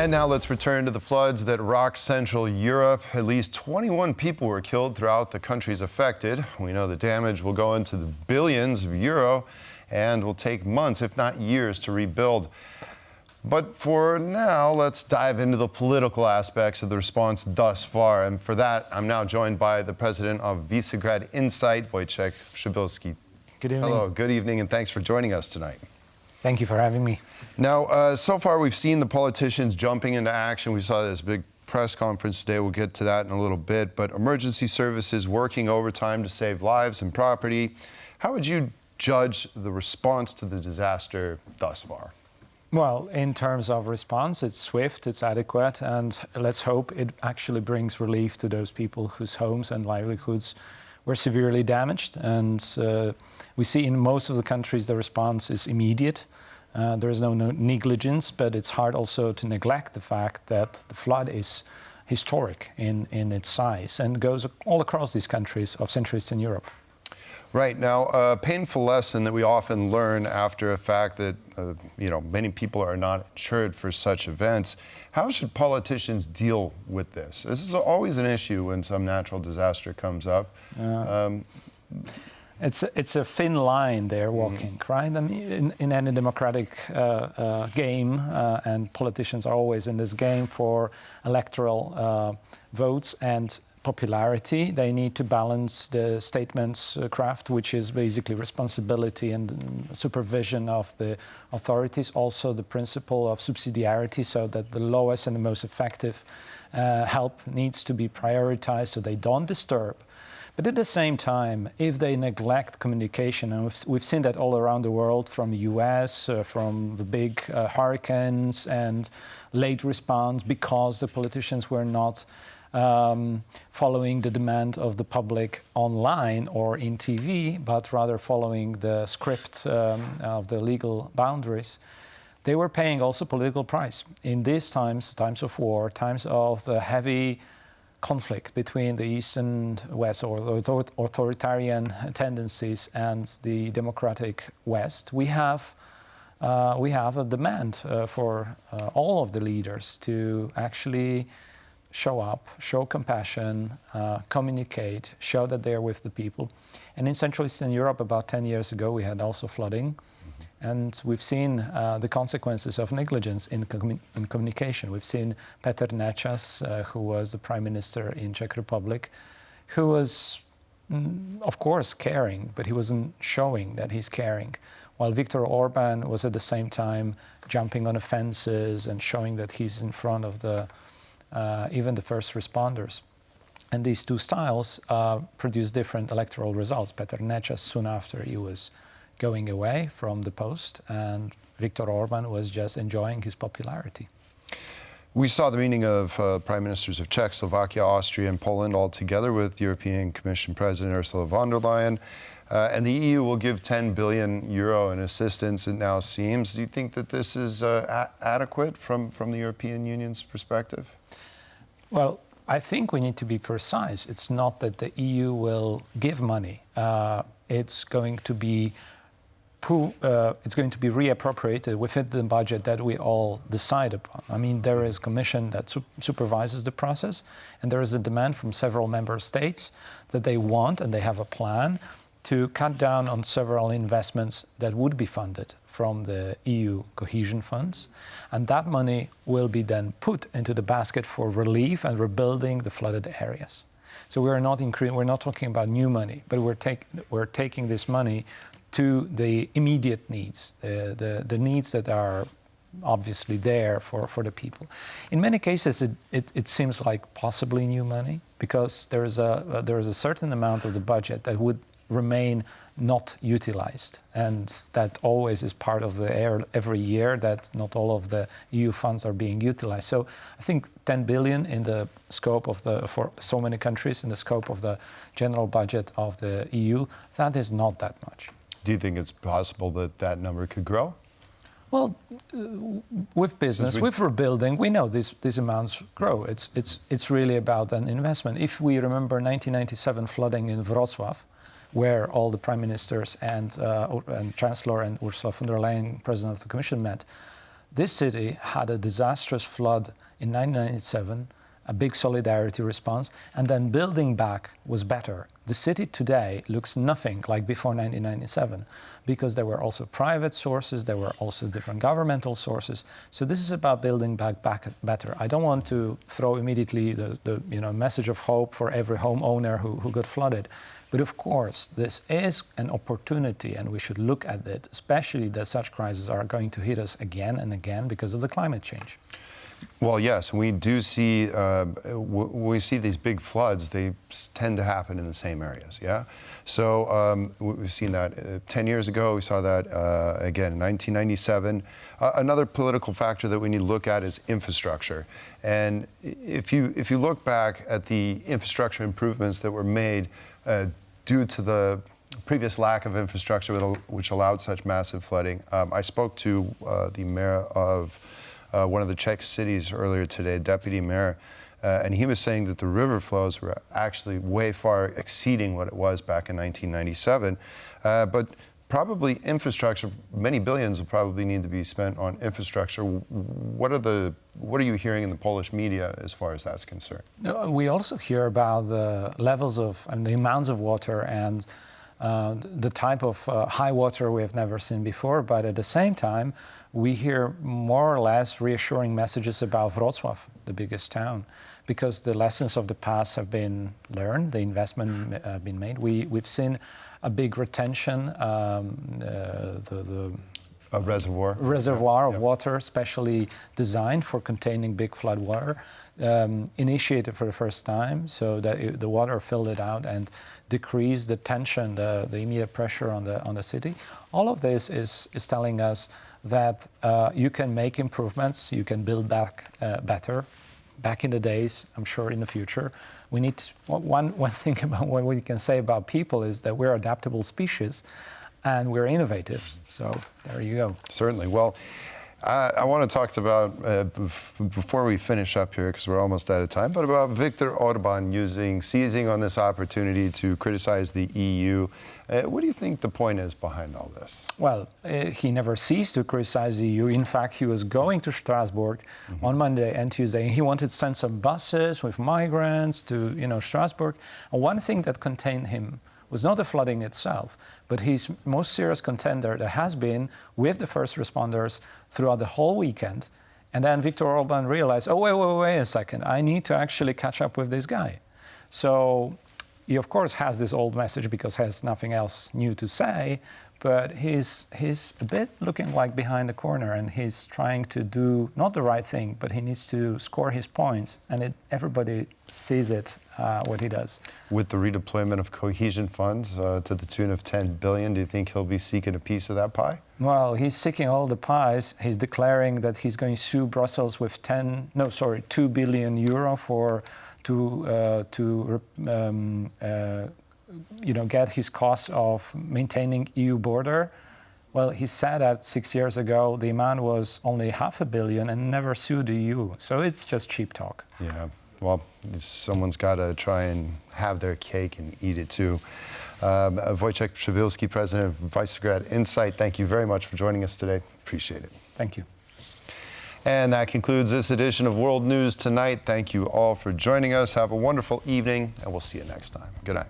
And now let's return to the floods that rocked Central Europe. At least 21 people were killed throughout the countries affected. We know the damage will go into the billions of euro and will take months, if not years, to rebuild. But for now, let's dive into the political aspects of the response thus far. And for that, I'm now joined by the President of Visegrad Insight, Wojciech Przybylski. Good evening. Hello, good evening, and thanks for joining us tonight. Thank you for having me. Now, so far we've seen the politicians jumping into action. We saw this big press conference today. We'll get to that in a little bit. But emergency services working overtime to save lives and property. How would you judge the response to the disaster thus far? Well, in terms of response, it's swift, it's adequate, and let's hope it actually brings relief to those people whose homes and livelihoods were severely damaged. And we see in most of the countries the response is immediate. There is no negligence, but it's hard also to neglect the fact that the flood is historic in its size and goes all across these countries of Central Eastern Europe. Right. Now, a painful lesson that we often learn after a fact that, many people are not insured for such events. How should politicians deal with this? This is always an issue when some natural disaster comes up. It's a thin line they're walking, right? I mean, in any democratic game, and politicians are always in this game for electoral votes and popularity. They need to balance the statement's craft, which is basically responsibility and supervision of the authorities. Also the principle of subsidiarity, so that the lowest and the most effective help needs to be prioritized so they don't disturb. But at the same time, if they neglect communication, and we've seen that all around the world, from the US, from the big hurricanes and late response because the politicians were not following the demand of the public online or in TV, but rather following the script of the legal boundaries, they were paying also political price. In these times of war, times of the heavy conflict between the East and West, or authoritarian tendencies, and the democratic West, we have a demand for all of the leaders to actually show up, show compassion, communicate, show that they're with the people. And in Central Eastern Europe, about 10 years ago, we had also flooding. And we've seen the consequences of negligence in communication. We've seen Petr Nečas, who was the Prime Minister in Czech Republic, who was, of course, caring, but he wasn't showing that he's caring. While Viktor Orban was at the same time jumping on offenses and showing that he's in front of even the first responders. And these two styles produced different electoral results. Petr Nečas, soon after, he was going away from the post, and Viktor Orban was just enjoying his popularity. We saw the meeting of Prime Ministers of Czech, Slovakia, Austria, and Poland all together with European Commission President Ursula von der Leyen. And the EU will give 10 billion euro in assistance, it now seems. Do you think that this is adequate from the European Union's perspective? Well, I think we need to be precise. It's not that the EU will give money. It's going to be reappropriated within the budget that we all decide upon. I mean, there is a commission that supervises the process, and there is a demand from several member states that they want, and they have a plan to cut down on several investments that would be funded from the EU cohesion funds. And that money will be then put into the basket for relief and rebuilding the flooded areas. So we're not talking about new money, but we're taking this money to the immediate needs, the needs that are obviously there for the people. In many cases, it seems like possibly new money, because there is a certain amount of the budget that would remain not utilized, and that always is part of every year, that not all of the EU funds are being utilized. So I think 10 billion in the scope of for so many countries, in the scope of the general budget of the EU, that is not that much. Do you think it's possible that that number could grow? Well, with business, with rebuilding, we know these amounts grow. It's really about an investment. If we remember 1997 flooding in Wrocław, where all the prime ministers and Chancellor and Ursula von der Leyen, President of the Commission, met, this city had a disastrous flood in 1997, a big solidarity response, and then building back was better. The city today looks nothing like before 1997 because there were also private sources, there were also different governmental sources. So this is about building back better. I don't want to throw immediately the message of hope for every homeowner who got flooded. But of course, this is an opportunity and we should look at it, especially that such crises are going to hit us again and again because of the climate change. Well, yes, we do see, when we see these big floods, they tend to happen in the same areas, yeah? So we've seen that 10 years ago, we saw that again in 1997. Another political factor that we need to look at is infrastructure. And if you look back at the infrastructure improvements that were made due to the previous lack of infrastructure which allowed such massive flooding, I spoke to the mayor of one of the Czech cities earlier today, deputy mayor, and he was saying that the river flows were actually way far exceeding what it was back in 1997. But probably infrastructure, many billions will probably need to be spent on infrastructure. What are you hearing in the Polish media as far as that's concerned? We also hear about the levels of and the amounts of water and the type of high water we have never seen before, but at the same time, we hear more or less reassuring messages about Wrocław, the biggest town, because the lessons of the past have been learned, the investment been made. We've seen a big retention, a reservoir of water, specially designed for containing big flood water, initiated for the first time, so that the water filled it out and decreased the tension, the immediate pressure on the city. All of this is telling us that you can make improvements, you can build back better. Back in the days, I'm sure in the future, we need one thing about what we can say about people is that we're adaptable species and we're innovative. So there you go. Certainly. Well, I want to talk about, before we finish up here, because we're almost out of time, but about Viktor Orban seizing on this opportunity to criticize the EU. What do you think the point is behind all this? Well, he never ceased to criticize the EU. In fact, he was going to Strasbourg on Monday and Tuesday, and he wanted to send some buses with migrants to, Strasbourg. And one thing that contained him was not the flooding itself, but his most serious contender that has been with the first responders throughout the whole weekend. And then Viktor Orban realized, oh, wait a second, I need to actually catch up with this guy. So he, of course, has this old message because he has nothing else new to say, but he's a bit looking like behind the corner, and he's trying to do not the right thing, but he needs to score his points, and everybody sees it, what he does. With the redeployment of cohesion funds to the tune of 10 billion, do you think he'll be seeking a piece of that pie? Well, he's seeking all the pies. He's declaring that he's going to sue Brussels with 2 billion euro to get his costs of maintaining EU border. Well, he said that 6 years ago the amount was only $500 million and never sued the EU. So it's just cheap talk. Yeah. Well, someone's got to try and have their cake and eat it too. Wojciech Przybylski, President of Visegrad Insight, thank you very much for joining us today. Appreciate it. Thank you. And that concludes this edition of World News Tonight. Thank you all for joining us. Have a wonderful evening, and we'll see you next time. Good night.